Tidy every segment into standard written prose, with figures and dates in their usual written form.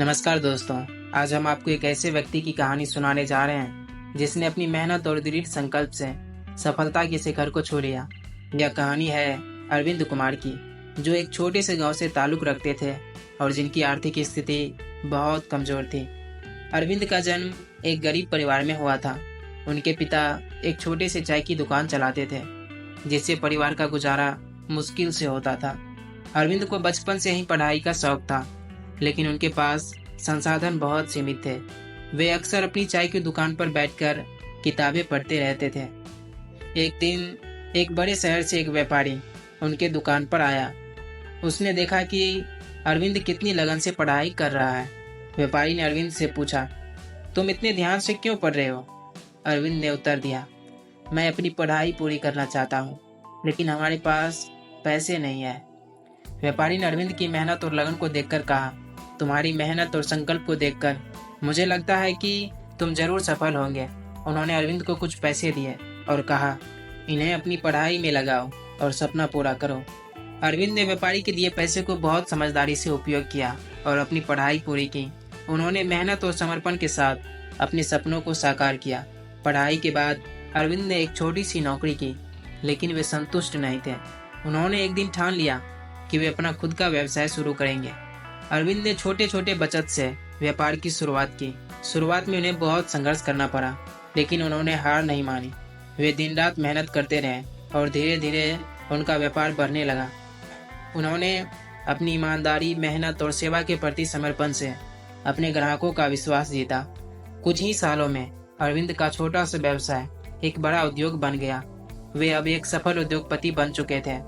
नमस्कार दोस्तों। आज हम आपको एक ऐसे व्यक्ति की कहानी सुनाने जा रहे हैं जिसने अपनी मेहनत और दृढ़ संकल्प से सफलता के शिखर को छू लिया। यह कहानी है अरविंद कुमार की, जो एक छोटे से गांव से ताल्लुक रखते थे और जिनकी आर्थिक स्थिति बहुत कमजोर थी। अरविंद का जन्म एक गरीब परिवार में हुआ था। उनके पिता एक छोटे से चाय की दुकान चलाते थे, जिससे परिवार का गुजारा मुश्किल से होता था। अरविंद को बचपन से ही पढ़ाई का शौक था, लेकिन उनके पास संसाधन बहुत सीमित थे। वे अक्सर अपनी चाय की दुकान पर बैठकर किताबें पढ़ते रहते थे। एक दिन एक बड़े शहर से एक व्यापारी उनके दुकान पर आया। उसने देखा कि अरविंद कितनी लगन से पढ़ाई कर रहा है। व्यापारी ने अरविंद से पूछा, तुम इतने ध्यान से क्यों पढ़ रहे हो? अरविंद ने उत्तर दिया, मैं अपनी पढ़ाई पूरी करना चाहता हूँ, लेकिन हमारे पास पैसे नहीं है। व्यापारी ने अरविंद की मेहनत और लगन को देखकर कहा, तुम्हारी मेहनत और संकल्प को देखकर मुझे लगता है कि तुम जरूर सफल होंगे। उन्होंने अरविंद को कुछ पैसे दिए और कहा, इन्हें अपनी पढ़ाई में लगाओ और सपना पूरा करो। अरविंद ने व्यापारी के दिए पैसे को बहुत समझदारी से उपयोग किया और अपनी पढ़ाई पूरी की। उन्होंने मेहनत और समर्पण के साथ अपने सपनों को साकार किया। पढ़ाई के बाद अरविंद ने एक छोटी सी नौकरी की, लेकिन वे संतुष्ट नहीं थे। उन्होंने एक दिन ठान लिया कि वे अपना खुद का व्यवसाय शुरू करेंगे। अरविंद ने छोटे छोटे बचत से व्यापार की शुरुआत की। शुरुआत में उन्हें बहुत संघर्ष करना पड़ा, लेकिन उन्होंने हार नहीं मानी। वे दिन रात मेहनत करते रहे और धीरे धीरे उनका व्यापार बढ़ने लगा। उन्होंने अपनी ईमानदारी, मेहनत और सेवा के प्रति समर्पण से अपने ग्राहकों का विश्वास जीता। कुछ ही सालों में अरविंद का छोटा सा व्यवसाय एक बड़ा उद्योग बन गया। वे अब एक सफल उद्योगपति बन चुके थे।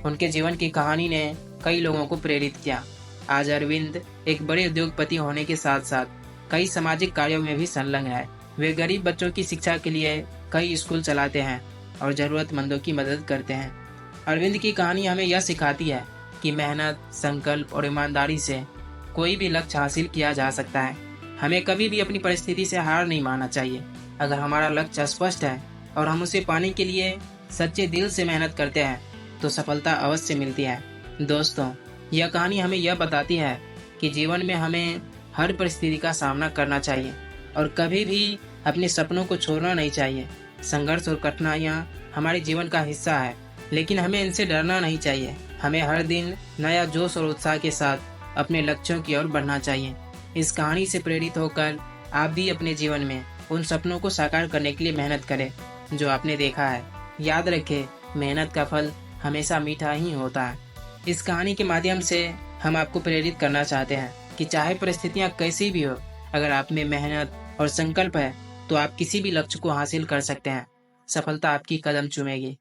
उनके जीवन की कहानी ने कई लोगों को प्रेरित किया। आज अरविंद एक बड़े उद्योगपति होने के साथ साथ कई सामाजिक कार्यों में भी संलग्न है। वे गरीब बच्चों की शिक्षा के लिए कई स्कूल चलाते हैं और जरूरतमंदों की मदद करते हैं। अरविंद की कहानी हमें यह सिखाती है कि मेहनत, संकल्प और ईमानदारी से कोई भी लक्ष्य हासिल किया जा सकता है। हमें कभी भी अपनी परिस्थिति से हार नहीं मानना चाहिए। अगर हमारा लक्ष्य स्पष्ट है और हम उसे पाने के लिए सच्चे दिल से मेहनत करते हैं तो सफलता अवश्य मिलती है। दोस्तों, यह कहानी हमें यह बताती है कि जीवन में हमें हर परिस्थिति का सामना करना चाहिए और कभी भी अपने सपनों को छोड़ना नहीं चाहिए। संघर्ष और कठिनाइयाँ हमारे जीवन का हिस्सा है, लेकिन हमें इनसे डरना नहीं चाहिए। हमें हर दिन नया जोश और उत्साह के साथ अपने लक्ष्यों की ओर बढ़ना चाहिए। इस कहानी से प्रेरित होकर आप भी अपने जीवन में उन सपनों को साकार करने के लिए मेहनत करें जो आपने देखा है। याद रखें, मेहनत का फल हमेशा मीठा ही होता है। इस कहानी के माध्यम से हम आपको प्रेरित करना चाहते हैं कि चाहे परिस्थितियां कैसी भी हो, अगर आप में मेहनत और संकल्प है तो आप किसी भी लक्ष्य को हासिल कर सकते हैं। सफलता आपकी कदम चूमेगी।